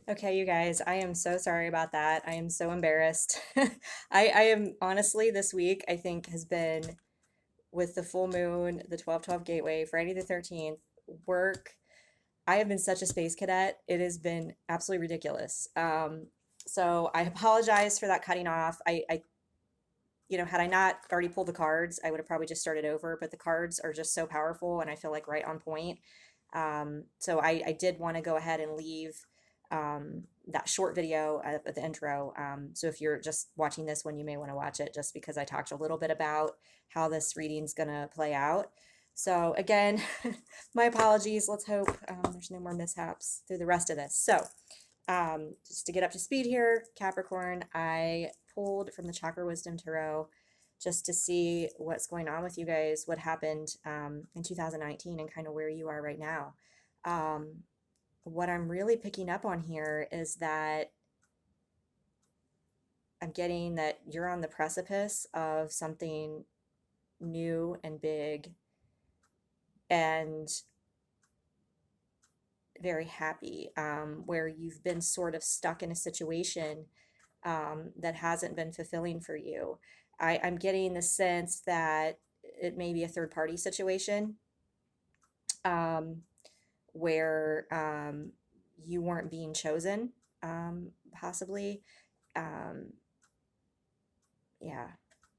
Okay, you guys, I am so sorry about that. I am so embarrassed. I am honestly, this week, I think, has been with the full moon, the 12/12 gateway, Friday the 13th, work. I have been such a space cadet. It has been absolutely ridiculous. So I apologize for that cutting off. Had I not already pulled the cards, I would have probably just started over, but the cards are just so powerful and I feel like right on point. So I did want to go ahead and leave that short video at the intro. So if you're just watching this one, you may want to watch it just because I talked a little bit about how this reading's going to play out. So again, my apologies. Let's hope there's no more mishaps through the rest of this. So just to get up to speed here, Capricorn, I pulled from the Chakra Wisdom Tarot just to see what's going on with you guys, what happened in 2019 and kind of where you are right now. Um, what I'm really picking up on here is that I'm getting that you're on the precipice of something new and big and very happy, where you've been sort of stuck in a situation that hasn't been fulfilling for you. I'm getting the sense that it may be a third party situation, um, where you weren't being chosen, possibly. Um, yeah,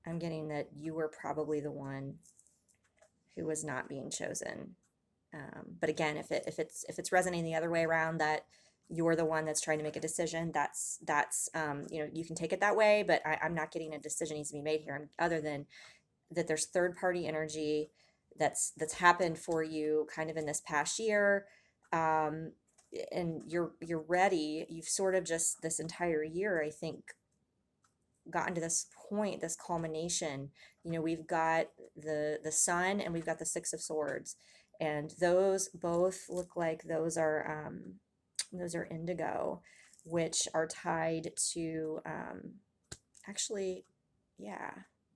I'm getting that you were probably the one who was not being chosen. But again, if it's resonating the other way around, that you're the one that's trying to make a decision, that's you can take it that way. But I'm not getting a decision needs to be made here, other than that there's third party energy that's happened for you kind of in this past year, um, and you're ready. You've sort of just this entire year, I think, gotten to this point, this culmination. We've got the sun and we've got the Six of Swords, and those both look like those are indigo, which are tied to actually, yeah,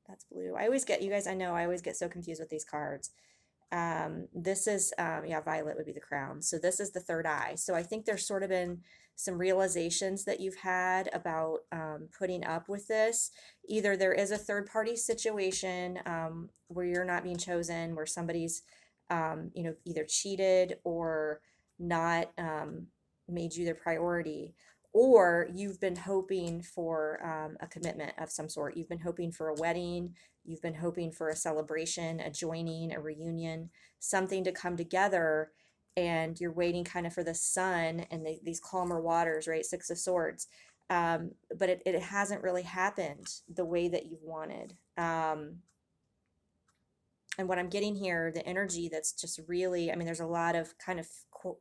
that's blue. I always get, you guys, I know I always get so confused with these cards. This is, yeah, violet would be the crown. So this is the third eye. So I think there's sort of been some realizations that you've had about putting up with this. Either there is a third party situation where you're not being chosen, where somebody's, either cheated or not made you their priority, or you've been hoping for a commitment of some sort. You've been hoping for a wedding. You've been hoping for a celebration, a joining, a reunion, something to come together, and you're waiting kind of for the sun and these calmer waters, right? Six of Swords. But it hasn't really happened the way that you've wanted. And what I'm getting here, the energy that's just really, I mean, there's a lot of kind of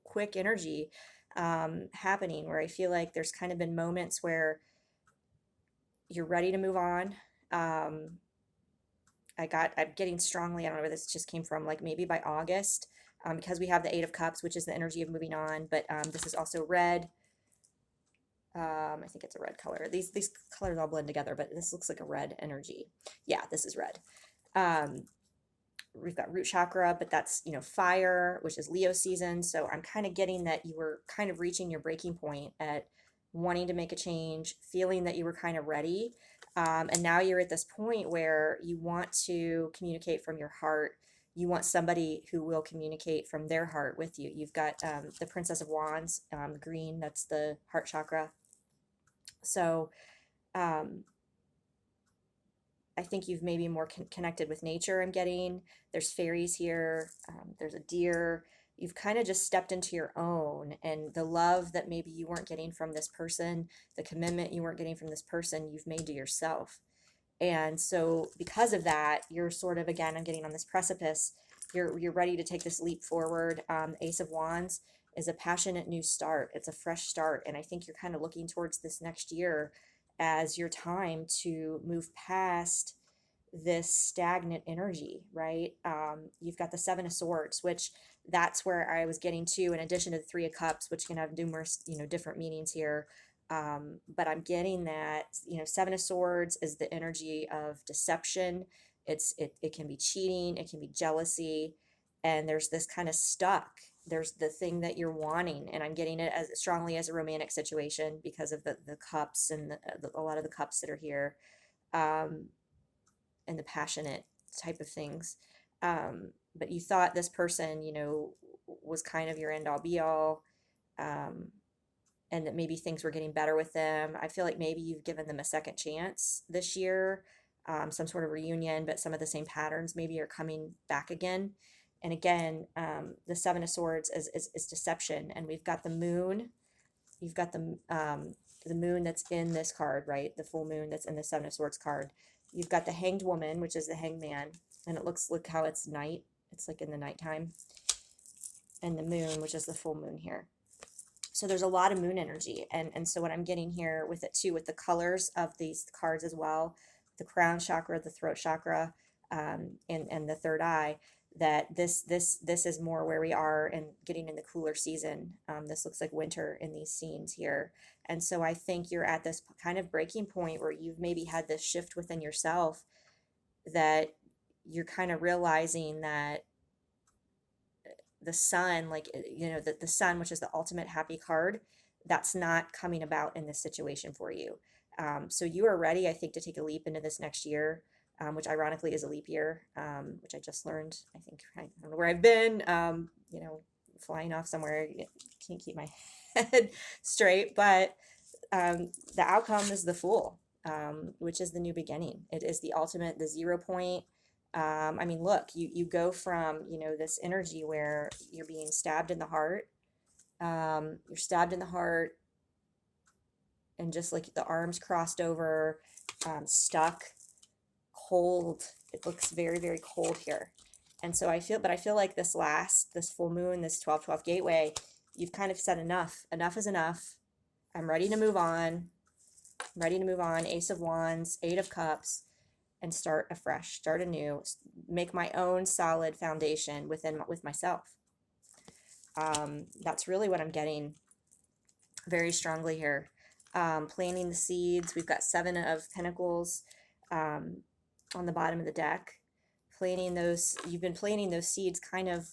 quick energy happening, where I feel like there's kind of been moments where you're ready to move on. Um, I'm getting strongly, I don't know where this just came from, like maybe by August, because we have the Eight of Cups, which is the energy of moving on, but this is also red. I think it's a red color. These colors all blend together, but this looks like a red energy. Yeah, this is red. We've got root chakra, but that's, fire, which is Leo season. So I'm kind of getting that you were kind of reaching your breaking point at wanting to make a change, feeling that you were kind of ready. And now you're at this point where you want to communicate from your heart. You want somebody who will communicate from their heart with you. You've got the Princess of Wands, green, that's the heart chakra. So um, I think you've maybe more connected with nature. I'm getting there's fairies here. There's a deer. You've kind of just stepped into your own, and the love that maybe you weren't getting from this person, the commitment you weren't getting from this person, you've made to yourself. And so because of that, you're sort of, again, I'm getting on this precipice. You're ready to take this leap forward. Ace of Wands is a passionate new start. It's a fresh start, and I think you're kind of looking towards this next year as your time to move past this stagnant energy, right? You've got the Seven of Swords, which that's where I was getting to, in addition to the Three of Cups, which can have numerous, different meanings here. But I'm getting that, Seven of Swords is the energy of deception. It can be cheating, it can be jealousy, and there's this kind of stuck. there's the thing that you're wanting, and I'm getting it as strongly as a romantic situation because of the cups and a lot of the cups that are here, um, and the passionate type of things. But you thought this person, was kind of your end all be all, um, and that maybe things were getting better with them. I feel like maybe you've given them a second chance this year, some sort of reunion, but some of the same patterns maybe are coming back again. And again, the Seven of Swords is deception, and we've got the moon. You've got the moon that's in this card, right? The full moon that's in the Seven of Swords card. You've got the Hanged Woman, which is the Hanged Man, and look how it's night. It's like in the nighttime, and the moon, which is the full moon here. So there's a lot of moon energy, and so what I'm getting here with it too, with the colors of these cards as well, the crown chakra, the throat chakra, and the third eye, that this is more where we are and getting in the cooler season. This looks like winter in these scenes here, and so I think you're at this kind of breaking point where you've maybe had this shift within yourself, that you're kind of realizing that the sun, like, the sun, which is the ultimate happy card, that's not coming about in this situation for you. So you are ready, I think, to take a leap into this next year, which ironically is a leap year, which I just learned. I think I don't know where I've been, flying off somewhere. Can't keep my head straight, but the outcome is the Fool, which is the new beginning. It is the ultimate, the 0 point. I mean, look, you go from, this energy where you're being stabbed in the heart. You're stabbed in the heart, and just like the arms crossed over, stuck, cold. It looks very, very cold here. And so I feel like this full moon, this 12/12 gateway, you've kind of said enough. Enough is enough. I'm ready to move on. I'm ready to move on. Ace of Wands, Eight of Cups, and start afresh, start anew, make my own solid foundation with myself. That's really what I'm getting very strongly here. Planting the seeds. We've got Seven of Pentacles on the bottom of the deck. Planting those, you've been planting those seeds kind of,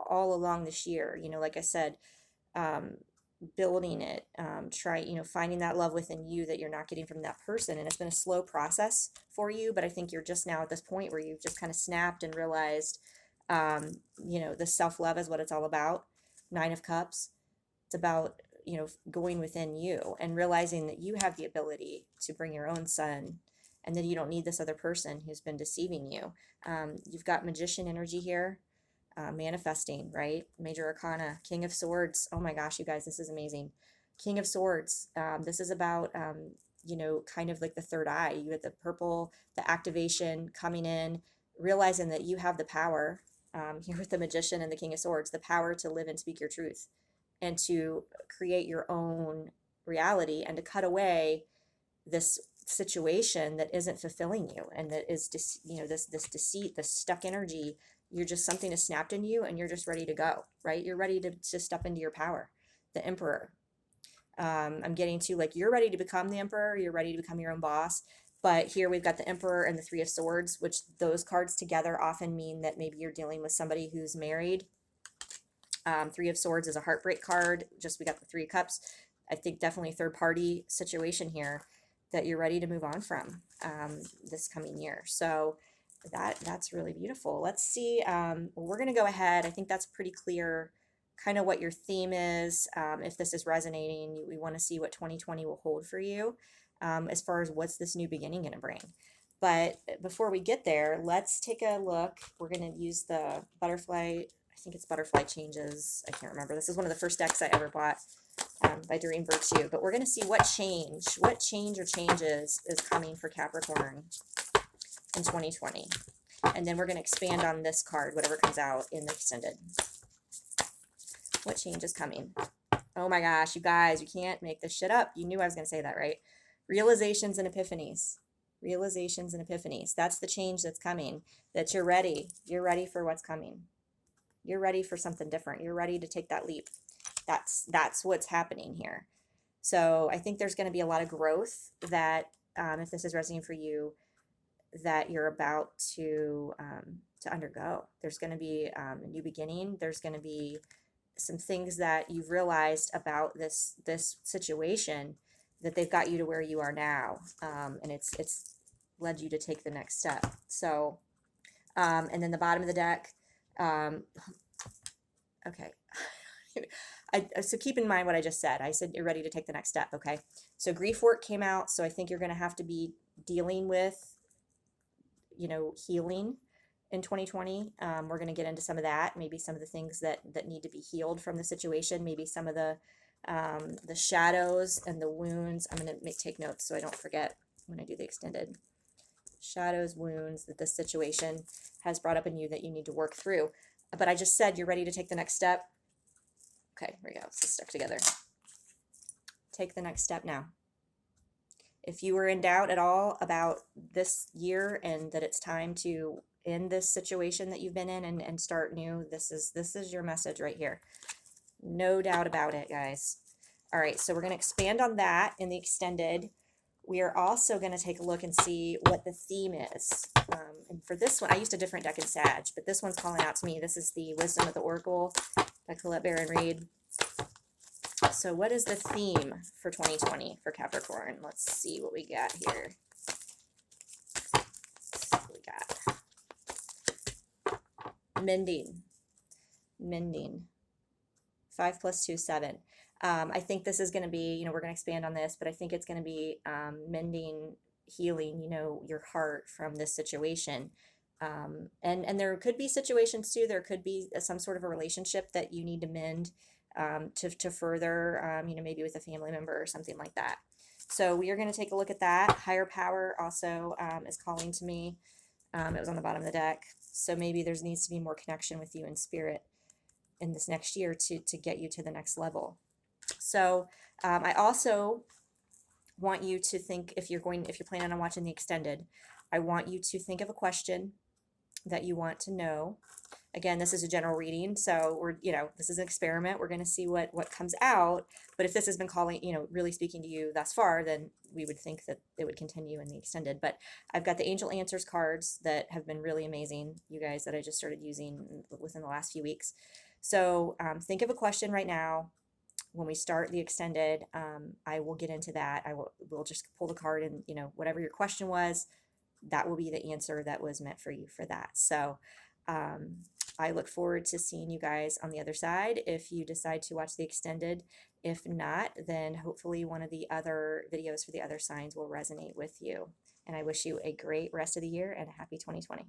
all along this year. Like I said, building it, finding that love within you that you're not getting from that person. And it's been a slow process for you, but I think you're just now at this point where you've just kind of snapped and realized, the self-love is what it's all about. Nine of Cups. It's about, going within you and realizing that you have the ability to bring your own sun, and that you don't need this other person who's been deceiving you. You've got Magician energy here. Manifesting, right? Major Arcana, King of Swords. Oh my gosh, you guys, this is amazing. King of Swords. This is about, kind of like the third eye. You get the purple, the activation coming in, realizing that you have the power, here with the Magician and the King of Swords, the power to live and speak your truth, and to create your own reality, and to cut away this situation that isn't fulfilling you, and that is this deceit, this stuck energy. You're just, something has snapped in you, and you're just ready to go, right? You're ready to step into your power. The Emperor. I'm getting to, like, you're ready to become the Emperor. You're ready to become your own boss. But here we've got the Emperor and the Three of Swords, which those cards together often mean that maybe you're dealing with somebody who's married. Three of Swords is a heartbreak card. Just, we got the Three of Cups. I think definitely third party situation here that you're ready to move on from, this coming year. So that's really beautiful. Let's see. We're going to go ahead. I think that's pretty clear kind of what your theme is. If this is resonating, we want to see what 2020 will hold for you, as far as what's this new beginning going to bring. But before we get there, let's take a look. We're going to use the butterfly. I think it's Butterfly Changes. I can't remember. This is one of the first decks I ever bought, by Doreen Virtue. But we're going to see what change or changes is coming for Capricorn in 2020. And then we're going to expand on this card, whatever comes out in the extended. What change is coming? Oh my gosh, you guys, you can't make this shit up. You knew I was going to say that, right? Realizations and epiphanies. Realizations and epiphanies. That's the change that's coming. That you're ready. You're ready for what's coming. You're ready for something different. You're ready to take that leap. That's what's happening here. So I think there's going to be a lot of growth that, if this is resonating for you, that you're about to undergo. There's going to be a new beginning. There's going to be some things that you've realized about this situation that they've got you to where you are now, and it's led you to take the next step. So, and then the bottom of the deck, um, okay. So keep in mind what I just said. I said you're ready to take the next step. Okay. So grief work came out. So I think you're going to have to be dealing with, healing in 2020. We're going to get into some of that. Maybe some of the things that need to be healed from the situation. Maybe some of the shadows and the wounds. I'm going to take notes so I don't forget when I do the extended. Shadows, wounds that this situation has brought up in you that you need to work through. But I just said you're ready to take the next step. Okay, here we go. It's stuck together. Take the next step now. If you were in doubt at all about this year and that it's time to end this situation that you've been in and start new, this is your message right here. No doubt about it, guys. All right, so we're going to expand on that in the extended. We are also going to take a look and see what the theme is. And for this one, I used a different deck in Sag, but this one's calling out to me. This is the Wisdom of the Oracle by Colette Baron Reed. So what is the theme for 2020 for Capricorn? Let's see what we got here. Let's see what we got. Mending. 5 + 2 = 7. I think this is going to be, we're going to expand on this, but I think it's going to be mending, healing, your heart from this situation. And there could be situations too. There could be some sort of a relationship that you need to mend to further, maybe with a family member or something like that. So we are going to take a look at that. Higher power also is calling to me. It was on the bottom of the deck. So maybe there needs to be more connection with you in spirit in this next year to get you to the next level. So I also want you to think, if you're planning on watching the extended, I want you to think of a question that you want to know. Again, this is a general reading, so this is an experiment. We're going to see what comes out. But if this has been calling, really speaking to you thus far, then we would think that it would continue in the extended. But I've got the Angel Answers cards that have been really amazing, you guys, that I just started using within the last few weeks. So think of a question right now. When we start the extended, I will get into that. We'll just pull the card and, whatever your question was, that will be the answer that was meant for you for that. So I look forward to seeing you guys on the other side if you decide to watch the extended. If not, then hopefully one of the other videos for the other signs will resonate with you. And I wish you a great rest of the year and a happy 2020.